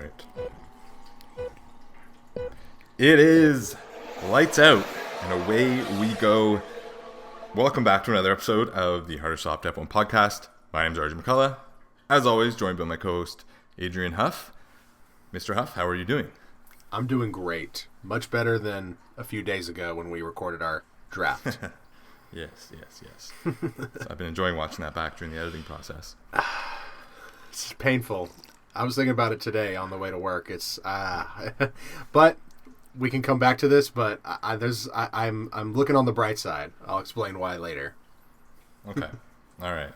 right. It is lights out, and away we go. Welcome back to another episode of the Hard or Soft F1 Podcast. My name is Arjun McCullough. As always, joined by my co-host, Adrian Huff. Mr. Huff, how are you doing? I'm doing great. Much better than a few days ago when we recorded our draft. Yes. So I've been enjoying watching that back during the editing process. It's painful. I was thinking about it today on the way to work. It's but we can come back to this. But I'm looking on the bright side. I'll explain why later. Okay, all right.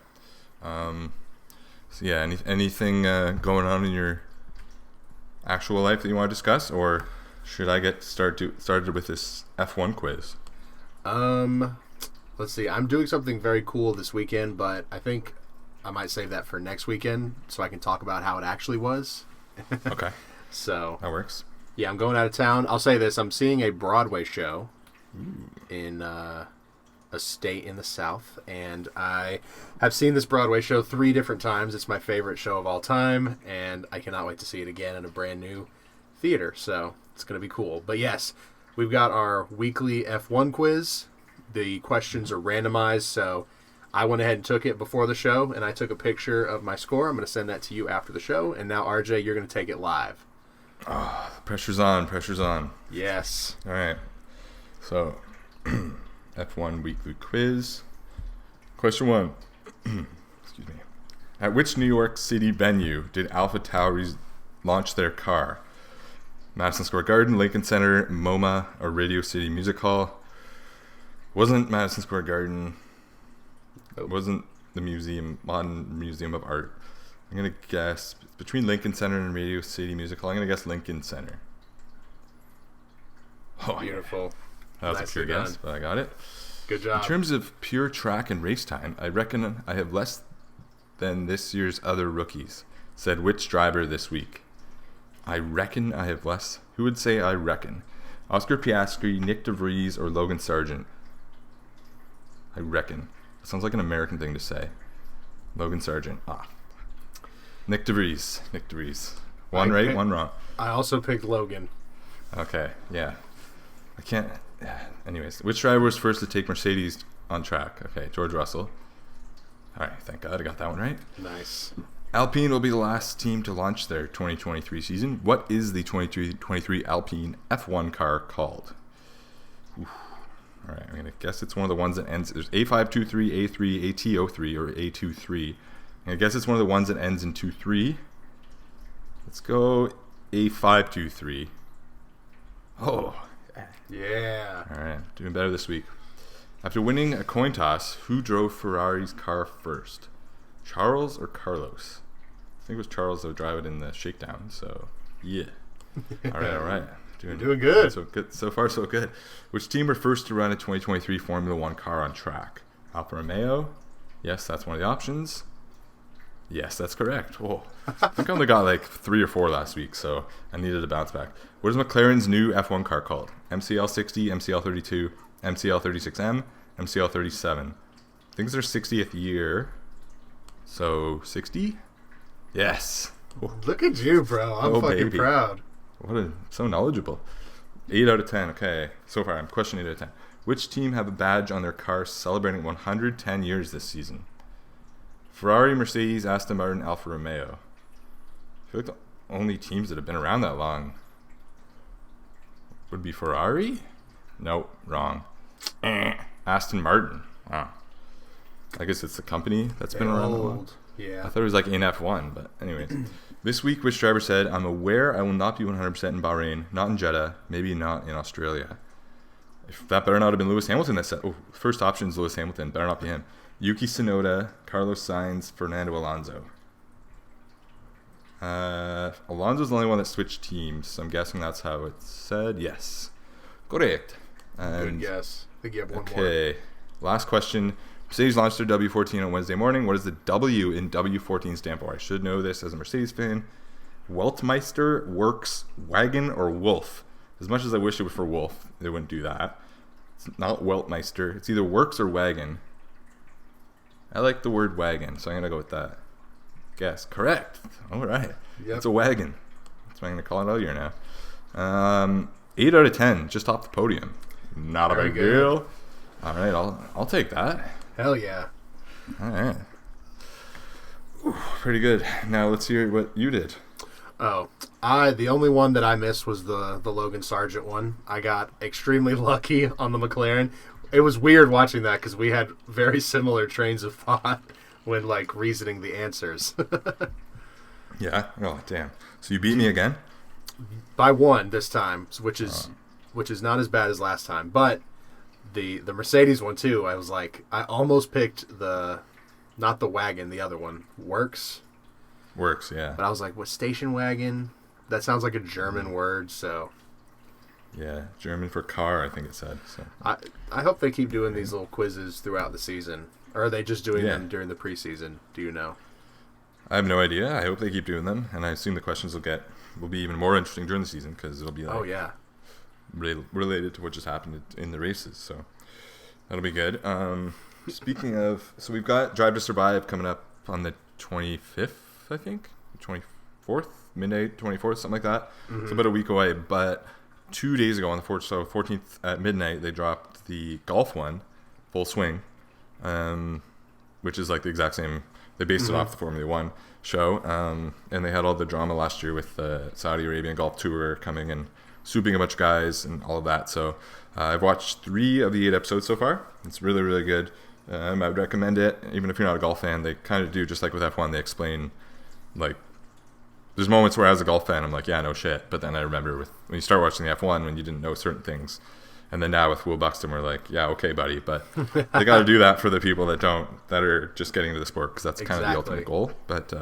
So yeah, anything going on in your actual life that you want to discuss, or should I get started with this F1 quiz? Let's see. I'm doing something very cool this weekend, but I think I might save that for next weekend so I can talk about how it actually was. Okay. So that works. Yeah, I'm going out of town. I'll say this. I'm seeing a Broadway show in a state in the South, and I have seen this Broadway show 3 different times. It's my favorite show of all time, and I cannot wait to see it again in a brand new theater. So it's going to be cool. But yes, we've got our weekly F1 quiz. The questions are randomized, so I went ahead and took it before the show, and I took a picture of my score. I'm going to send that to you after the show, and now, RJ, you're going to take it live. Oh, pressure's on. Yes. All right. So, F1 weekly quiz. Question 1. Excuse me. At which New York City venue did Alpha Tauri launch their car? Madison Square Garden, Lincoln Center, MoMA, or Radio City Music Hall? Wasn't Madison Square Garden. It wasn't the Modern Museum of Art. I'm going to guess between Lincoln Center and Radio City Music Hall. I'm going to guess Lincoln Center. Oh, beautiful. That was a pure guess, but I got it. Good job. In terms of pure track and race time, I reckon I have less than this year's other rookies, said which driver this week. I reckon I have less. Who would say I reckon? Oscar Piastri, Nick DeVries, or Logan Sargent? I reckon. Sounds like an American thing to say. Logan Sargent. Nick DeVries. One right, one wrong. I also picked Logan. Okay, yeah. I can't. Anyways, which driver was first to take Mercedes on track? Okay, George Russell. All right, thank God I got that one right. Nice. Alpine will be the last team to launch their 2023 season. What is the 2023 Alpine F1 car called? Oof. All right, I'm going to guess it's one of the ones that ends. There's A523, A3, AT03, or A23. I guess it's one of the ones that ends in 23. Let's go A523. Oh. Yeah. All right, doing better this week. After winning a coin toss, who drove Ferrari's car first? Charles or Carlos? I think it was Charles that would drive it in the shakedown, so yeah. All right. Doing good. So far, so good. Which team were first to run a 2023 Formula One car on track? Alfa Romeo? Yes, that's one of the options. Yes, that's correct. Whoa. I think I only got like 3 or 4 last week, so I needed to bounce back. What is McLaren's new F1 car called? MCL60, MCL32, MCL36M, MCL37. I think it's their 60th year. So, 60? Yes. Look at you, bro. I'm fucking proud. So knowledgeable. 8 out of 10. Okay. So far, I'm question 8 out of 10. Which team have a badge on their car celebrating 110 years this season? Ferrari, Mercedes, Aston Martin, Alfa Romeo. I feel like the only teams that have been around that long would be Ferrari? Nope, wrong. Aston Martin. Wow. I guess it's the company that's been around that long. Yeah. I thought it was like in F1, but anyways. This week, which driver said, I'm aware I will not be 100% in Bahrain, not in Jeddah, maybe not in Australia. If that better not have been Lewis Hamilton that said, first option is Lewis Hamilton, better not be him. Yuki Tsunoda, Carlos Sainz, Fernando Alonso. Alonso's the only one that switched teams, so I'm guessing that's how it's said. Yes. Correct. Good guess. I think you have one more. Okay. Last question. Mercedes launched their W14 on Wednesday morning. What does the W in W14 stand for? I should know this as a Mercedes fan. Weltmeister, Works, Wagon, or Wolf? As much as I wish it was for Wolf, they wouldn't do that. It's not Weltmeister. It's either Works or Wagon. I like the word wagon, so I'm going to go with that. Guess. Correct. All right. Yep. It's a wagon. That's what I'm going to call it all year now. 8 out of 10, just off the podium. Not a Very big good. deal. All right, I'll take that. Hell yeah. All right. Ooh, pretty good. Now let's hear what you did. Oh, the only one that I missed was the Logan Sargent one. I got extremely lucky on the McLaren. It was weird watching that because we had very similar trains of thought when like reasoning the answers. Yeah. Oh, damn. So you beat me again? By one this time, which is not as bad as last time. But the Mercedes one too. I was like, I almost picked not the wagon, the other one, Works. Works, yeah. But I was like, what, station wagon? That sounds like a German word, so. Yeah, German for car, I think it said. So I hope they keep doing these little quizzes throughout the season. Or are they just doing them during the preseason? Do you know? I have no idea. I hope they keep doing them, and I assume the questions will be even more interesting during the season because it'll be like related to what just happened in the races. So that'll be good. Speaking of, so we've got Drive to Survive coming up on the 25th, I think, 24th, midnight 24th, something like that. Mm-hmm. It's about a week away, but 2 days ago on the 14th at midnight, they dropped the golf one, Full Swing, which is like the exact same. They based it off the Formula One show, and they had all the drama last year with the Saudi Arabian Golf Tour coming and swooping a bunch of guys and all of that. So I've watched 3 of the 8 episodes so far. It's really, really good. I would recommend it, even if you're not a golf fan. They kind of do, just like with F1, they explain, like, there's moments where as a golf fan, I'm like, yeah, no shit. But then I remember when you start watching the F1, when you didn't know certain things. And then now with Will Buxton, we're like, yeah, okay, buddy. But they got to do that for the people that are just getting into the sport, because that's kind of the ultimate goal. But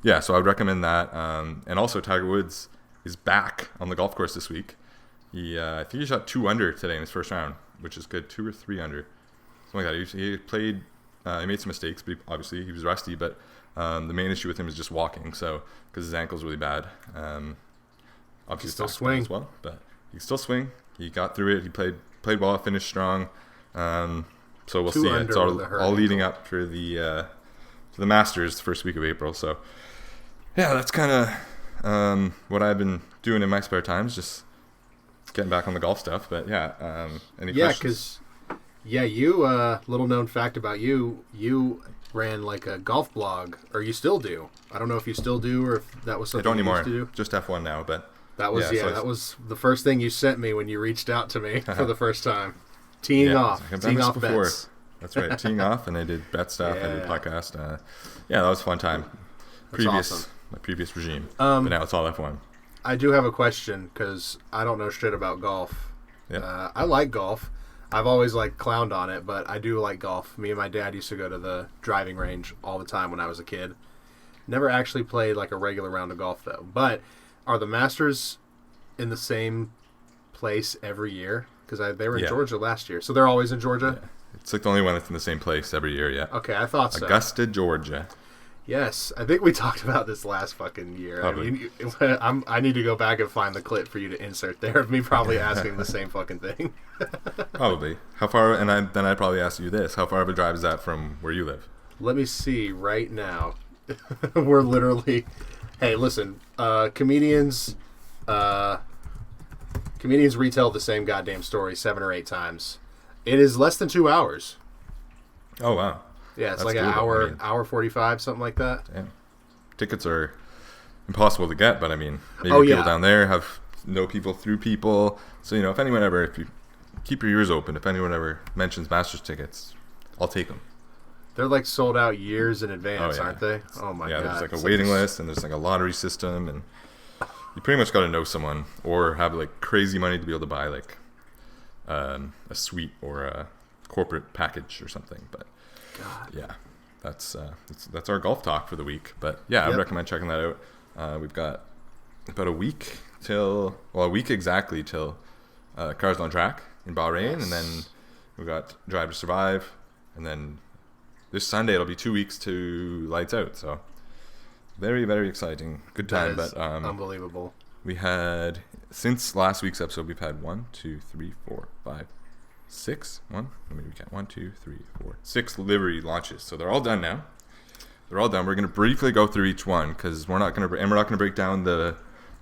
yeah, so I would recommend that. And also Tiger Woods is back on the golf course this week. I think he shot 2 under today in his first round, which is good, 2 or 3 under. Something like that. He played, he made some mistakes, but obviously he was rusty. But the main issue with him is just walking, so because his ankle's really bad. Obviously, he still swing as well, but he can still swing. He got through it. He played well, finished strong. So we'll see. It's all leading up for the Masters, the first week of April. So yeah, that's kind of what I've been doing in my spare time, is just getting back on the golf stuff. But yeah, any questions? You, little known fact about you ran like a golf blog, or you still do. I don't know if you still do, or if that was something I don't anymore. Used to do. Just F1 now, but that was that was the first thing you sent me when you reached out to me for the first time. Teeing off before. Bets. That's right, teeing off, and I did bet stuff. I did podcast. Yeah, that was a fun time. Awesome. My previous regime, but now it's all F1. I do have a question because I don't know shit about golf. Yeah. I like golf. I've always like clowned on it, but I do like golf. Me and my dad used to go to the driving range all the time when I was a kid. Never actually played like a regular round of golf though. But are the Masters in the same place every year? Because they were in Georgia last year, so they're always in Georgia. Yeah. It's like the only one that's in the same place every year. Yeah. Okay, I thought so. Augusta, Georgia. Yes, I think we talked about this last fucking year. Probably. I mean, I need to go back and find the clip for you to insert there of me probably asking the same fucking thing. Probably. How far? And then I'd probably ask you this: how far of a drive is that from where you live? Let me see right now. We're literally. Hey, listen, comedians retell the same goddamn story 7 or 8 times. It is less than 2 hours. Oh wow. Yeah, it's That's like an doable. hour 45, something like that. Damn. Tickets are impossible to get, but I mean, maybe people down there know people through people. So, if anyone ever, if you keep your ears open, if anyone ever mentions Masters tickets, I'll take them. They're like sold out years in advance, aren't they? Oh my god. Yeah, there's like a waiting list, and there's like a lottery system, and you pretty much got to know someone or have like crazy money to be able to buy like a suite or a corporate package or something. But God. Yeah, that's our golf talk for the week. But yeah, I recommend checking that out. We've got about a week exactly till Cars on Track in Bahrain, and then we've got Drive to Survive, and then this Sunday it'll be 2 weeks to Lights Out. So very, very exciting, good time. But unbelievable. We had, since last week's episode, we've had 1, 2, 3, 4, 5, 6. Let me recount. 1, 2, 3, 4, 6 livery launches. So they're all done now. They're all done. We're going to briefly go through each one because we're not going to break down the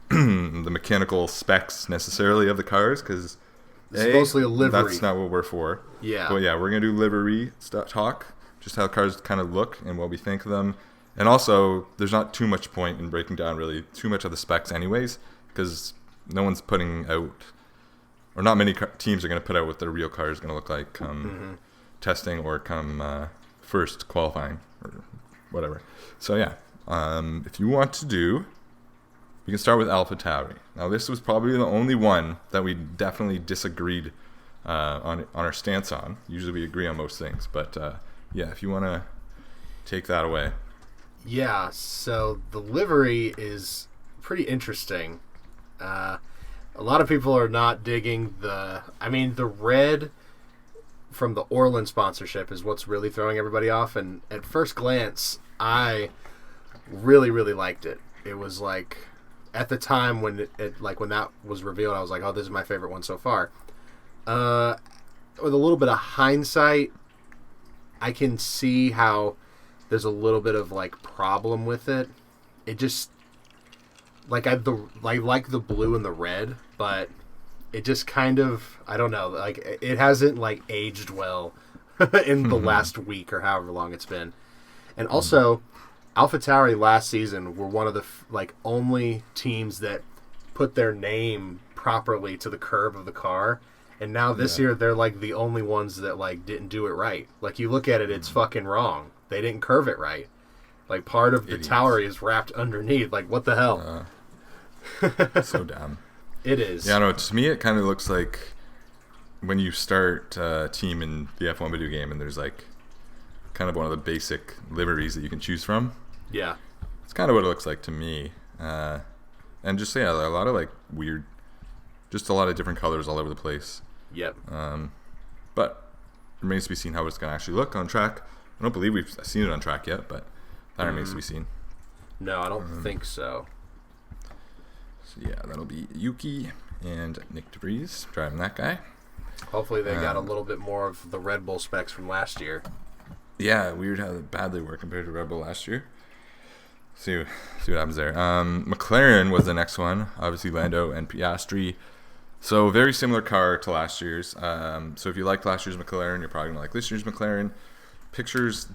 the mechanical specs necessarily of the cars, because it's mostly a livery. That's not what we're for. Yeah. But yeah, we're going to do livery talk, just how cars kind of look and what we think of them. And also, there's not too much point in breaking down really too much of the specs anyways, because no one's putting out, or not many teams are going to put out what their real car is going to look like come testing or come first qualifying or whatever. So yeah, if you want to do, we can start with Alpha Tauri. Now this was probably the only one that we definitely disagreed on our stance on. Usually we agree on most things, but yeah, if you want to take that away. Yeah, so the livery is pretty interesting. A lot of people are not digging the red from the Orland sponsorship is what's really throwing everybody off. And at first glance, I really, really liked it. It was like, at the time when when that was revealed, I was like, oh, this is my favorite one so far. With a little bit of hindsight, I can see how there's a little bit of like problem with it. It just like I like the blue and the red, but it just kind of, I don't know, like it hasn't like aged well in the last week or however long it's been. And also, AlphaTauri last season were one of the only teams that put their name properly to the curve of the car. And now this year they're like the only ones that like didn't do it right. Like you look at it, it's fucking wrong. They didn't curve it right. Like part of the Tauri is wrapped underneath. Like what the hell? So dumb. It is. Yeah, no. To me, it kind of looks like when you start a team in the F1 video game, and there's like kind of one of the basic liveries that you can choose from. Yeah. It's kind of what it looks like to me. And just a lot of like weird, just a lot of different colors all over the place. Yep. But it remains to be seen how it's going to actually look on track. I don't believe we've seen it on track yet, but that remains to be seen. No, I don't think so. So yeah, that'll be Yuki and Nick DeVries driving that guy. Hopefully they got a little bit more of the Red Bull specs from last year. Yeah, weird how bad they were compared to Red Bull last year. See what happens there. McLaren was the next one. Obviously Lando and Piastri. So very similar car to last year's. So if you liked last year's McLaren, you're probably going to like this year's McLaren. Pictures,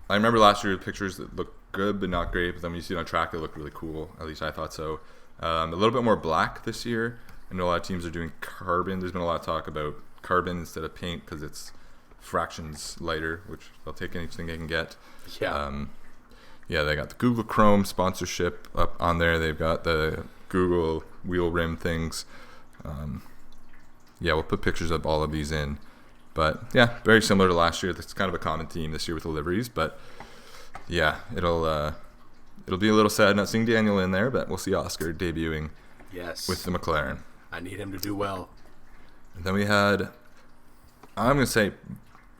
I remember last year pictures that looked good but not great, but then when you see it on track, they look really cool. At least I thought so. A little bit more black this year. I know a lot of teams are doing carbon. There's been a lot of talk about carbon instead of paint because it's fractions lighter, which they'll take anything they can get. Yeah. Yeah, they got the Google Chrome sponsorship up on there. They've got the Google wheel rim things. Yeah, we'll put pictures of all of these in. But yeah, very similar to last year. That's kind of a common theme this year with the liveries. But yeah, it'll be a little sad not seeing Daniel in there, but we'll see Oscar debuting with the McLaren. I need him to do well. And then we had, I'm going to say,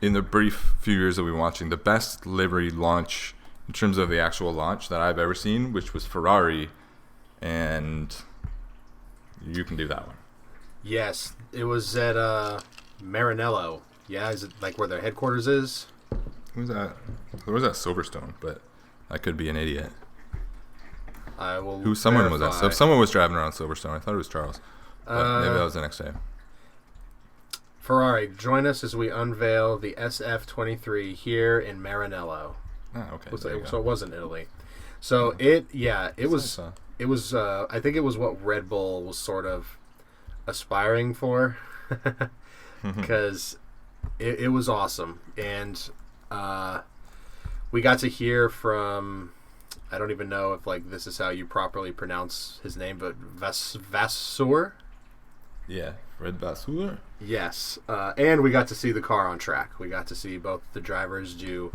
in the brief few years that we've been watching, the best livery launch in terms of the actual launch that I've ever seen, which was Ferrari, and you can do that one. Yes, it was at Maranello. Yeah, is it like where their headquarters is? Who's that? There was that Silverstone, but I could be an idiot. I will. Who someone was that? So if someone was driving around Silverstone, I thought it was Charles. But maybe that was the next day. Ferrari, join us as we unveil the SF23 here in Maranello. Oh, okay. So it was in Italy. So it was. It was. I think it was what Red Bull was sort of aspiring for, because it was awesome, and we got to hear from. I don't even know if like this is how you properly pronounce his name, but Vasseur. Yeah, Red Vasseur. Yes, and we got to see the car on track. We got to see both the drivers do.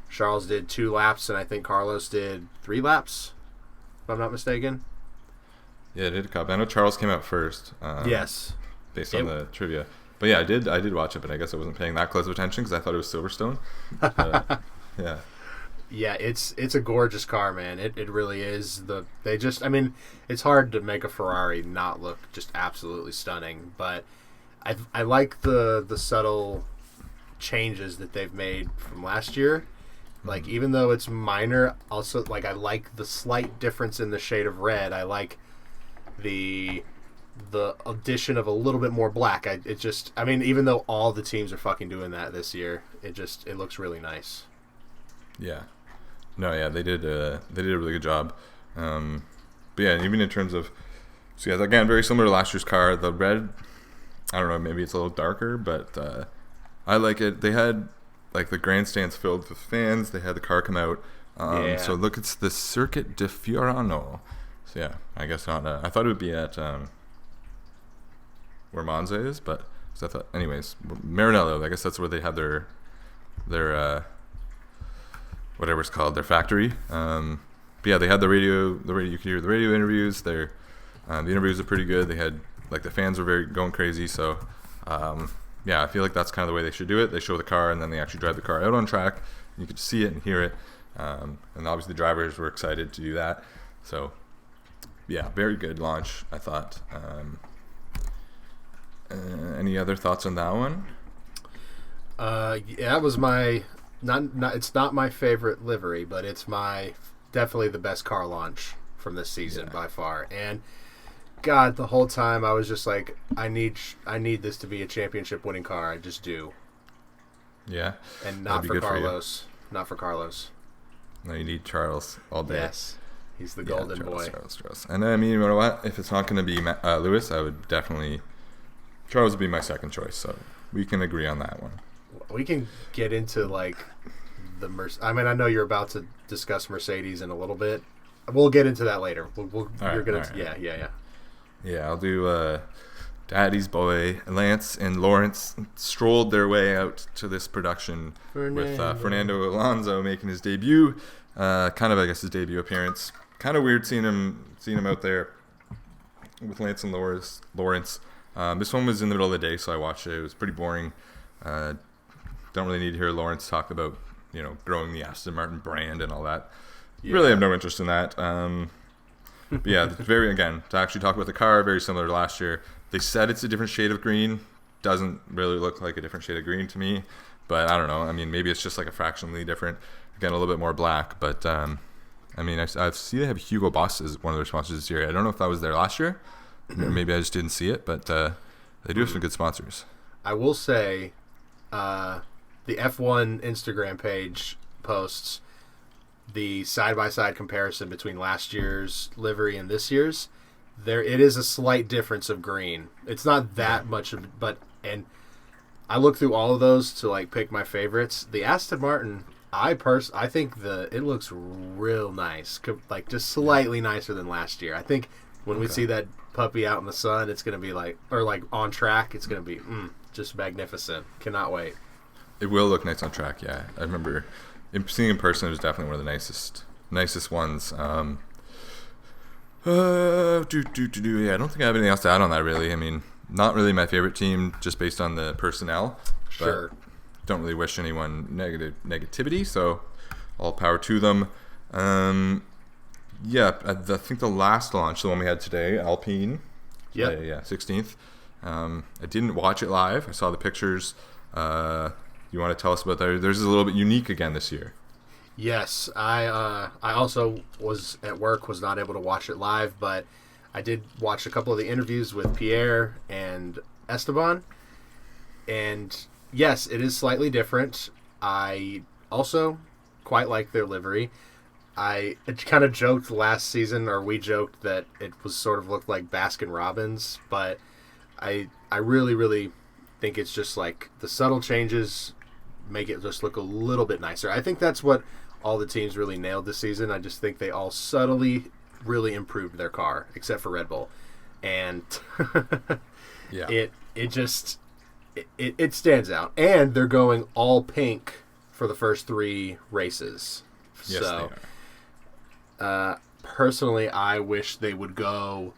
Charles did 2 laps, and I think Carlos did 3 laps, if I'm not mistaken. Yeah, I did a couple. I know Charles came out first. Yes, based on the trivia. But yeah, I did watch it, but I guess I wasn't paying that close of attention because I thought it was Silverstone. Yeah. Yeah, it's a gorgeous car, man. It really is. It's hard to make a Ferrari not look just absolutely stunning, but I like the subtle changes that they've made from last year. Like, even though it's minor, also, like, I like the slight difference in the shade of red. I like the addition of a little bit more black. Even though all the teams are fucking doing that this year, it looks really nice. Yeah. No, yeah, they did a really good job. But yeah, even in terms of, so yeah, again, very similar to last year's car. The red, I don't know, maybe it's a little darker, but I like it. They had like the grandstands filled with fans. They had the car come out. So look, it's the Circuit de Fiorano. So yeah, I guess not. I thought it would be at where Monza is, but I thought, anyways, Maranello. I guess that's where they have their whatever it's called, their factory. But yeah, they had the radio. You could hear the radio interviews. The interviews are pretty good. They had like the fans were going crazy. So yeah, I feel like that's kind of the way they should do it. They show the car and then they actually drive the car out on track. You could see it and hear it. And obviously the drivers were excited to do that. So yeah, very good launch, I thought. Any other thoughts on that one? Yeah, it was my it's not my favorite livery, but it's definitely the best car launch from this season by far. And God, the whole time I was just like, I need this to be a championship winning car. I just do. Yeah. And not for Carlos. Not for Carlos. No, you need Charles all day. Yes. He's the golden boy. Charles. And I mean, you know what? If it's not going to be Lewis, I would definitely... Charles would be my second choice, so we can agree on that one. We can get into, like, I know you're about to discuss Mercedes in a little bit. We'll get into that later. Yeah. Yeah, I'll do Daddy's boy. Lance and Lawrence strolled their way out to this production with Fernando Alonso making his debut. Kind of, I guess, his debut appearance. Kind of weird seeing him out there with Lance and Lawrence. This one was in the middle of the day, so I watched it. It was pretty boring. Don't really need to hear Lawrence talk about, growing the Aston Martin brand and all that. Yeah. Really have no interest in that. But yeah, to actually talk about the car, very similar to last year. They said it's a different shade of green. Doesn't really look like a different shade of green to me. But I don't know. I mean, maybe it's just like a fractionally different. Again, a little bit more black. But, I see they have Hugo Boss as one of their sponsors this year. I don't know if that was there last year. Maybe I just didn't see it. But they do have some good sponsors. I will say the F1 Instagram page posts the side-by-side comparison between last year's livery and this year's. It is a slight difference of green. It's not that much of, and I looked through all of those to like pick my favorites. The Aston Martin, I think it looks real nice, like just slightly nicer than last year. I think when we see that puppy out in the sun, it's gonna be like on track. It's gonna be just magnificent. Cannot wait. It will look nice on track. Yeah, I remember seeing in person. It was definitely one of the nicest ones. Yeah, I don't think I have anything else to add on that, really. I mean, not really my favorite team, just based on the personnel. Sure. But don't really wish anyone negativity, so all power to them. Yeah, I think the last launch, the one we had today, Alpine. Yeah. 16th. I didn't watch it live. I saw the pictures. You want to tell us about that? Theirs is a little bit unique again this year. Yes, I also was at work, was not able to watch it live, but I did watch a couple of the interviews with Pierre and Esteban, and yes, it is slightly different. I also quite like their livery. I kind of joked last season, or we joked that it was sort of looked like Baskin Robbins, but I really, really think it's just like the subtle changes make it just look a little bit nicer. I think that's what all the teams really nailed this season. I just think they all subtly really improved their car, except for Red Bull. And yeah, it stands out. And they're going all pink for the first 3 races. Yes, so, they are. Personally, I wish they would go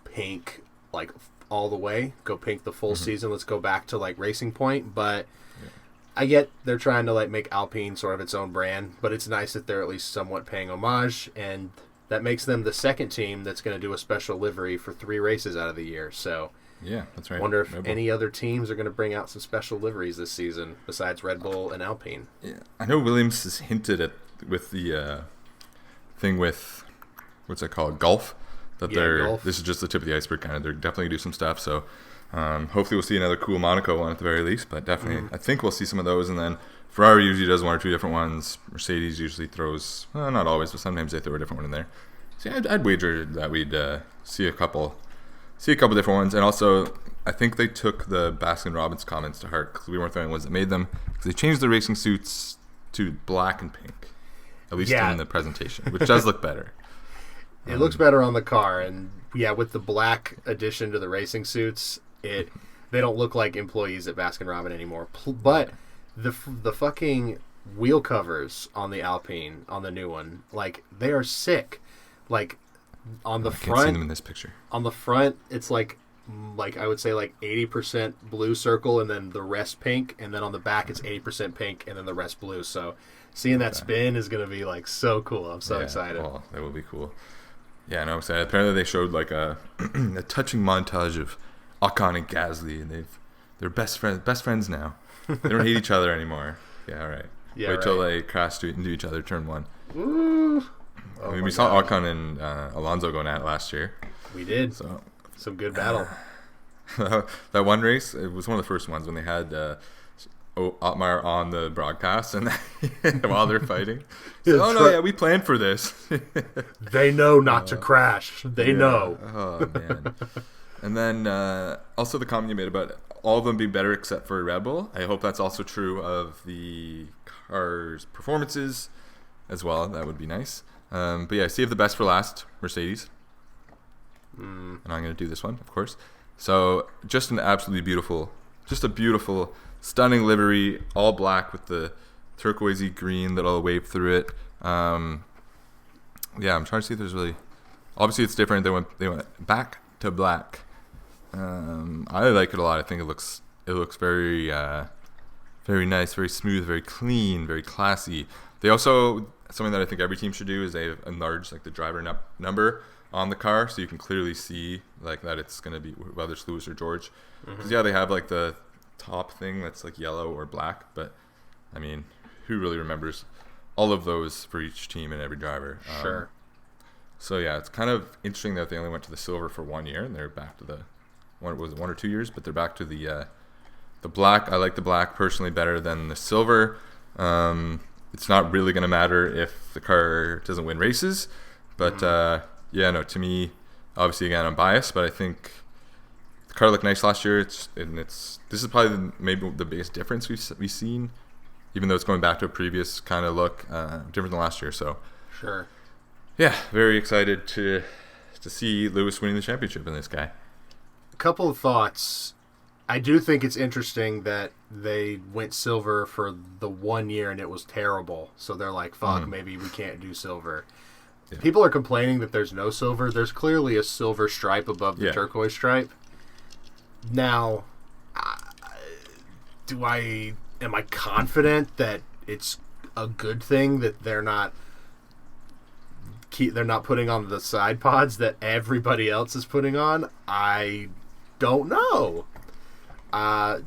pink like all the way. Go pink the full season. Let's go back to like Racing Point. But I get they're trying to like make Alpine sort of its own brand, but it's nice that they're at least somewhat paying homage, and that makes them the second team that's going to do a special livery for 3 races out of the year. So yeah, that's right. Wonder if any other teams are going to bring out some special liveries this season besides Red Bull and Alpine. Yeah, I know Williams has hinted at with the thing with what's it called, golf. that Gulf. this is just the tip of the iceberg kind of. They're definitely going to do some stuff. So hopefully we'll see another cool Monaco one at the very least. But definitely, I think we'll see some of those. And then Ferrari usually does one or two different ones. Mercedes usually throws, well, not always, but sometimes they throw a different one in there. So yeah, I'd wager that we'd see a couple different ones. And also, I think they took the Baskin-Robbins comments to heart because we weren't the only ones that made them. Because they changed the racing suits to black and pink, at least in the presentation, which does look better. It looks better on the car, and yeah, with the black addition to the racing suits, they don't look like employees at Baskin-Robbins anymore. But the fucking wheel covers on the Alpine, on the new one, like, they are sick. Like, on the front, I can't see them in this picture. On the front, it's like I would say like 80% blue circle, and then the rest pink, and then on the back it's 80% pink, and then the rest blue. So seeing that spin is gonna be like so cool. I'm so excited. Well, that will be cool. Yeah, no, I'm excited. Apparently they showed like a touching montage of Ocon and Gasly, and they're best friends now. They don't hate each other anymore. Yeah, all right. Yeah, wait till they crash into each other turn one. Ooh. I mean, we saw Ocon and Alonso going at it last year. We did. So some good battle. That one race, it was one of the first ones when they had Otmar on the broadcast, and while they're fighting, we planned for this. They know not to crash. They know. Oh man. And then also the comment you made about all of them being better except for Red Bull. I hope that's also true of the car's performances as well. That would be nice. But yeah, save the best for last, Mercedes. And I'm going to do this one, of course. So just an absolutely beautiful, stunning livery, all black with the turquoisey green that'll wave through it. I'm trying to see if there's really, obviously it's different. They went back to black. I like it a lot. I think it looks very, very nice, very smooth, very clean, very classy. They also, something that I think every team should do is they have enlarged like the driver number on the car, so you can clearly see like that it's going to be whether it's Lewis or George. Because they have like the top thing that's like yellow or black, but I mean, who really remembers all of those for each team and every driver? Sure. So yeah, it's kind of interesting that they only went to the silver for 1 year, and they're back to the 1 or 2 years, but they're back to the black. I like the black personally better than the silver. It's not really going to matter if the car doesn't win races, but to me, obviously again I'm biased, but I think the car looked nice last year. This is probably maybe the biggest difference we've seen, even though it's going back to a previous kind of look, different than last year. So sure, yeah, very excited to see Lewis winning the championship in this guy. A couple of thoughts. I do think it's interesting that they went silver for the 1 year and it was terrible. So they're like, fuck, maybe we can't do silver. Yeah. People are complaining that there's no silver. There's clearly a silver stripe above the turquoise stripe. Now, am I confident that it's a good thing that they're not putting on the side pods that everybody else is putting on? I don't know.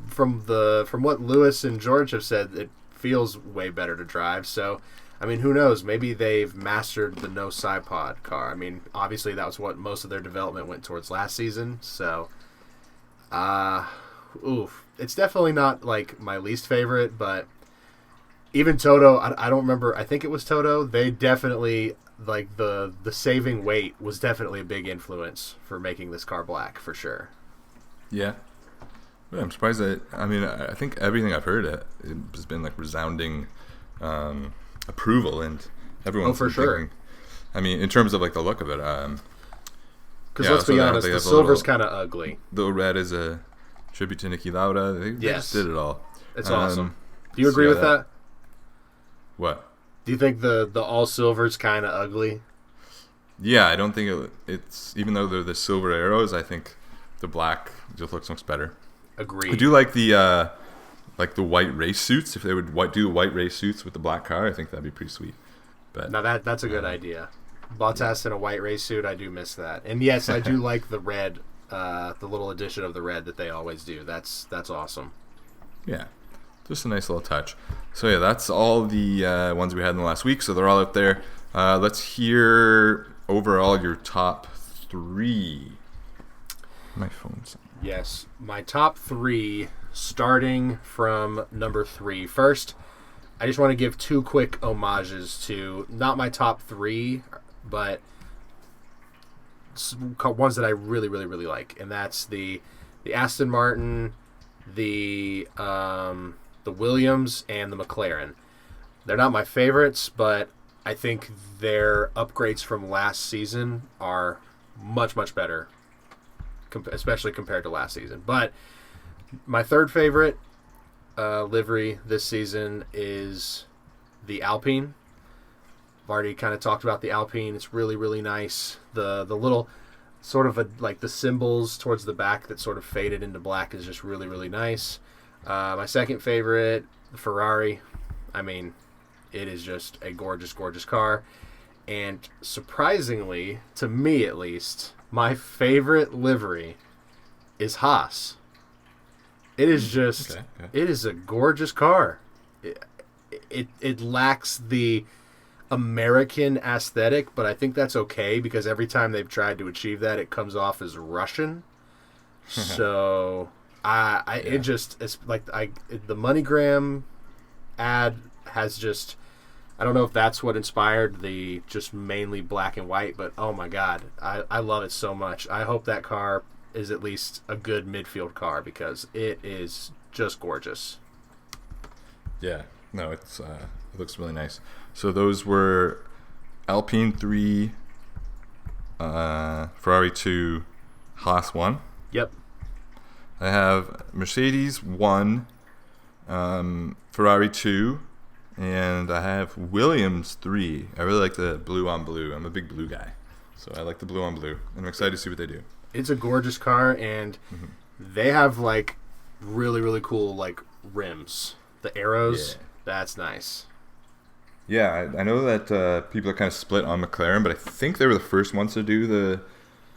From what Lewis and George have said, it feels way better to drive. So, I mean, who knows? Maybe they've mastered the no side pod car. I mean, obviously that was what most of their development went towards last season. So, it's definitely not like my least favorite, but even Toto, I don't remember. I think it was Toto. They definitely, like, the saving weight was definitely a big influence for making this car black for sure. Yeah. I'm surprised that, I mean, I think everything I've heard it has been like resounding approval, and everyone's for sure. I mean, in terms of like the look of it, because let's be honest, the silver's kind of ugly. The red is a tribute to Niki Lauda. They just did it all. It's awesome. Do you agree with that? What? Do you think the all silver's kind of ugly? Yeah, I don't think it's even though they're the silver arrows. I think the black just looks much better. Agreed. I do like the white race suits. If they would do white race suits with the black car, I think that'd be pretty sweet. But now that's a good idea. Bottas in a white race suit, I do miss that. And yes, I do like the red, the little addition of the red that they always do. That's awesome. Yeah, just a nice little touch. So yeah, that's all the ones we had in the last week. So they're all out there. Let's hear overall your top 3. My phone's... Yes, my top 3, starting from number 3. First, I just want to give 2 quick homages to, not my top 3, but ones that I really, really, really like. And that's the Aston Martin, the Williams, and the McLaren. They're not my favorites, but I think their upgrades from last season are much, much better, especially compared to last season. But my third favorite livery this season is the Alpine. I've already kind of talked about the Alpine. It's really, really nice. The little sort of like the symbols towards the back that sort of faded into black is just really, really nice. My second favorite, the Ferrari. I mean, it is just a gorgeous, gorgeous car. And surprisingly, to me at least, my favorite livery is HOS. It is just, It is a gorgeous car. It lacks the American aesthetic, but I think that's okay because every time they've tried to achieve that, it comes off as Russian. So, it just, it's like, the MoneyGram ad has just, I don't know if that's what inspired the just mainly black and white, but oh my God, I love it so much. I hope that car is at least a good midfield car because it is just gorgeous. Yeah, no, it looks really nice. So those were Alpine 3, Ferrari 2, HOS 1. Yep. I have Mercedes 1, Ferrari 2, and I have Williams 3. I really like the blue on blue. I'm a big blue guy, so I like the blue on blue. I'm excited to see what they do. It's a gorgeous car, and they have like really, really cool like rims. The arrows, that's nice. Yeah, I know that people are kind of split on McLaren, but I think they were the first ones to do the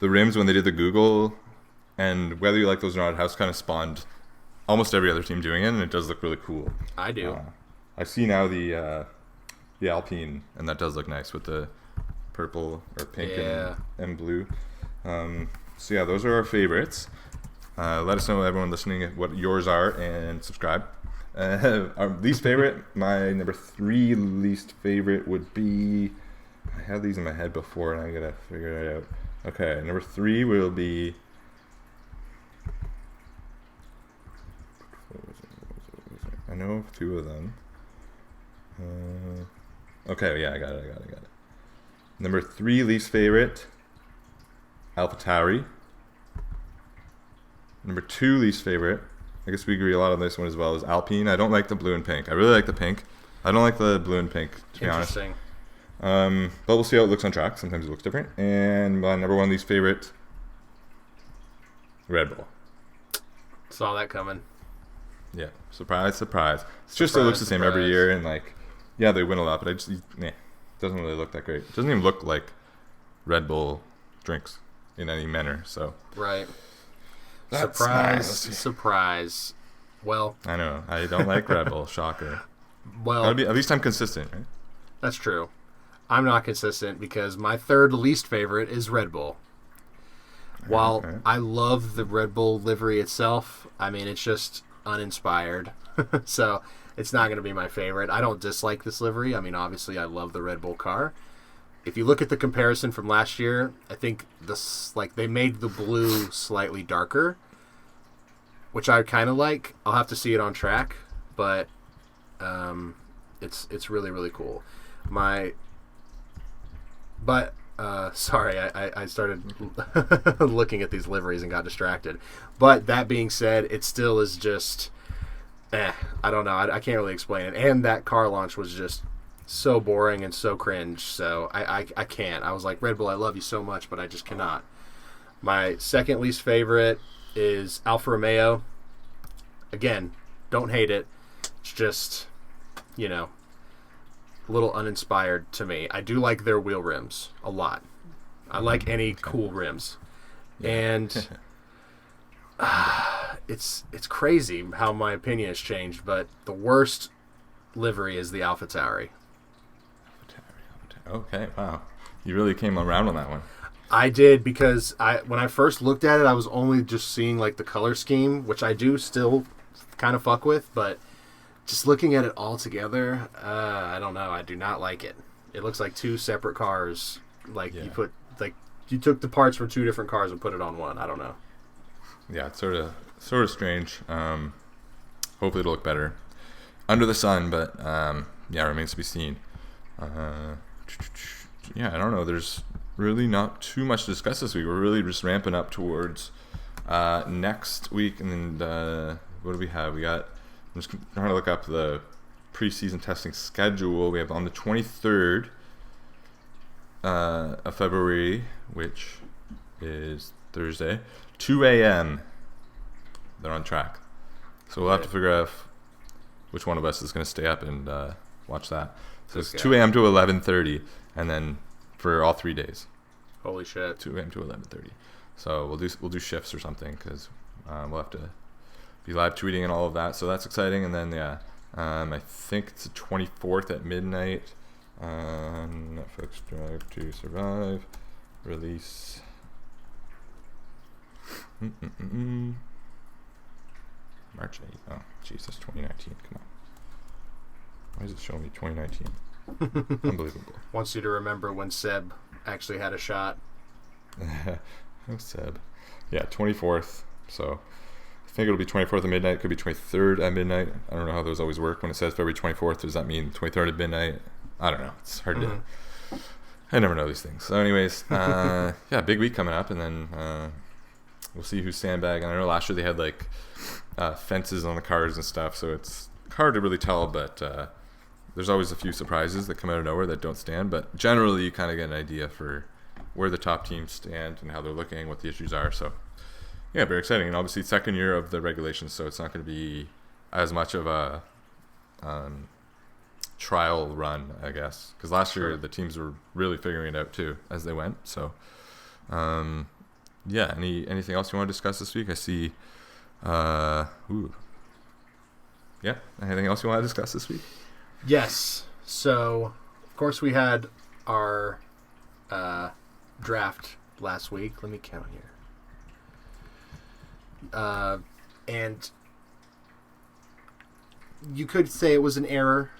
rims when they did the Google. And whether you like those or not, it has kind of spawned almost every other team doing it, and it does look really cool. I do. I see now the Alpine, and that does look nice with the purple or pink and blue. So yeah, those are our favorites. Let us know, everyone listening, what yours are, and subscribe. Our least favorite, my number 3 least favorite would be, I had these in my head before and I gotta figure it out. Okay, number 3 will be, I know of 2 of them. Okay, yeah, I got it. Number 3 least favorite, Tauri. Number 2 least favorite, I guess we agree a lot on this one as well, is Alpine. I don't like the blue and pink. I really like the pink. I don't like the blue and pink, to be honest. Interesting. But we'll see how it looks on track. Sometimes it looks different. And my number 1 least favorite, Red Bull. Saw that coming. Yeah, surprise, surprise. It's just, it looks the same every year, and like, yeah, they win a lot, but it doesn't really look that great. It doesn't even look like Red Bull drinks in any manner, so. Right. That's Surprise. Well, I know. I don't like Red Bull. Shocker. Well, at least I'm consistent, right? That's true. I'm not consistent because my 3rd least favorite is Red Bull. While I love the Red Bull livery itself, I mean, it's just uninspired. So it's not going to be my favorite. I don't dislike this livery. I mean, obviously, I love the Red Bull car. If you look at the comparison from last year, I think they made the blue slightly darker, which I kind of like. I'll have to see it on track, but it's really, really cool. Sorry, I started looking at these liveries and got distracted. But that being said, it still is just, I don't know. I can't really explain it. And that car launch was just so boring and so cringe. So I can't. I was like, Red Bull, I love you so much, but I just cannot. My second least favorite is Alfa Romeo. Again, don't hate it. It's just, a little uninspired to me. I do like their wheel rims a lot. I like any cool rims. Yeah. And it's crazy how my opinion has changed, but the worst livery is the AlphaTauri. Okay, wow. You really came around on that one. I did because when I first looked at it, I was only just seeing like the color scheme, which I do still kind of fuck with, but just looking at it all together, I don't know. I do not like it. It looks like two separate cars. Like you took the parts from two different cars and put it on one. I don't know. Yeah, it's sort of strange. Hopefully it'll look better under the sun, but yeah, it remains to be seen. Yeah, I don't know. There's really not too much to discuss this week. We're really just ramping up towards next week, and then what do we have? I'm just trying to look up the preseason testing schedule. We have on the 23rd of February, which is Thursday, 2 a.m. They're on track. So we'll have to figure out which one of us is going to stay up and watch that. So it's 2 a.m. to 11:30, and then for all 3 days. Holy shit! 2 a.m. to 11:30. So we'll do shifts or something because we'll have to be live tweeting and all of that. So that's exciting. And then I think it's the 24th at midnight. Netflix Drive to Survive release. March 8th. Oh, jeez, that's 2019. Come on. Why is it showing me 2019? Unbelievable. Wants you to remember when Seb actually had a shot. Oh, Seb. Yeah, 24th. So I think it'll be 24th at midnight. It could be 23rd at midnight. I don't know how those always work. When it says February 24th, does that mean 23rd at midnight? I don't know. It's hard to... I never know these things. So anyways, yeah, big week coming up, and then we'll see who's sandbagging. I know last year they had like fences on the cars and stuff, so it's hard to really tell, but there's always a few surprises that come out of nowhere that don't stand, but generally you kind of get an idea for where the top teams stand and how they're looking, what the issues are. So yeah, very exciting. And obviously second year of the regulations, so it's not going to be as much of a trial run, I guess, because last year the teams were really figuring it out too as they went. So yeah, anything else you want to discuss this week? I see yeah, anything else you want to discuss this week? Yes. So of course we had our draft last week. Let me count here. And you could say it was an error,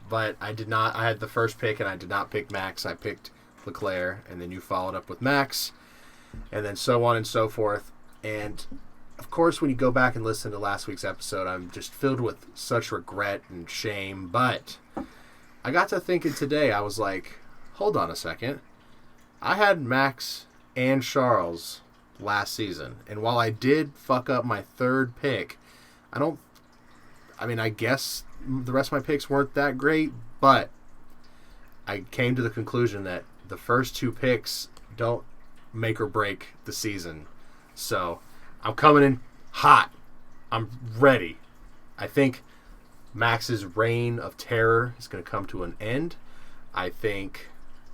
but I did not. I had the first pick, and I did not pick Max. I picked Leclerc, and then you followed up with Max, and then so on and so forth. And, of course, when you go back and listen to last week's episode, I'm just filled with such regret and shame. But I got to thinking today, I was like, hold on a second. I had Max and Charles last season, and while I did fuck up my third pick, I guess the rest of my picks weren't that great, but I came to the conclusion that the first two picks don't make or break the season. So I'm coming in hot. I'm ready. I think Max's reign of terror is going to come to an end. I think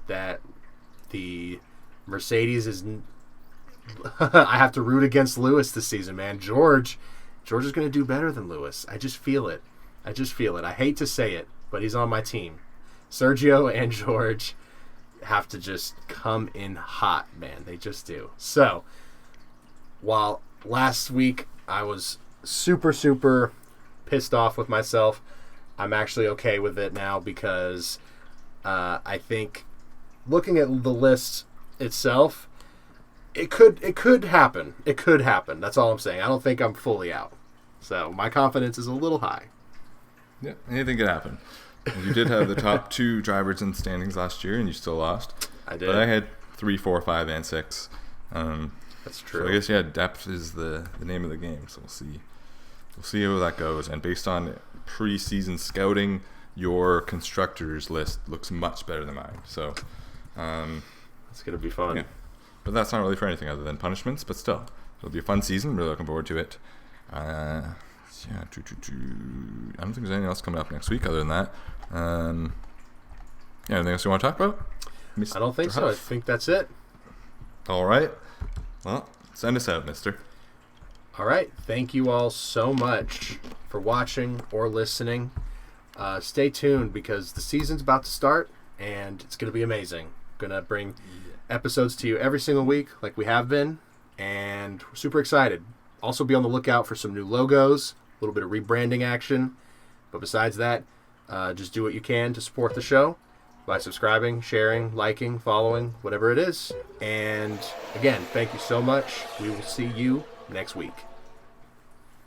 that the Mercedes is... I have to root against Lewis this season, man. George is going to do better than Lewis. I just feel it. I hate to say it, but he's on my team. Sergio and George have to just come in hot, man. They just do. So, while last week I was super, super pissed off with myself, I'm actually okay with it now because I think looking at the list itself, it could happen. It could happen. That's all I'm saying. I don't think I'm fully out. So my confidence is a little high. Yeah, anything could happen. You did have the top two drivers in standings last year, and you still lost. I did. But I had 3, 4, 5, and 6. That's true. So I guess, yeah, depth is the name of the game. So we'll see. We'll see how that goes. And based on preseason scouting, your constructors list looks much better than mine. So it's going to be fun. Yeah. But that's not really for anything other than punishments. But still, it'll be a fun season. Really looking forward to it. Yeah, I don't think there's anything else coming up next week other than that. Yeah, anything else you want to talk about? I don't think so. I think that's it. All right. Well, send us out, mister. All right. Thank you all so much for watching or listening. Stay tuned because the season's about to start, and it's going to be amazing. Going to bring episodes to you every single week like we have been, and we're super excited. Also be on the lookout for some new logos, a little bit of rebranding action. But besides that, just do what you can to support the show by subscribing, sharing, liking, following, whatever it is. And again, thank you so much. We will see you next week.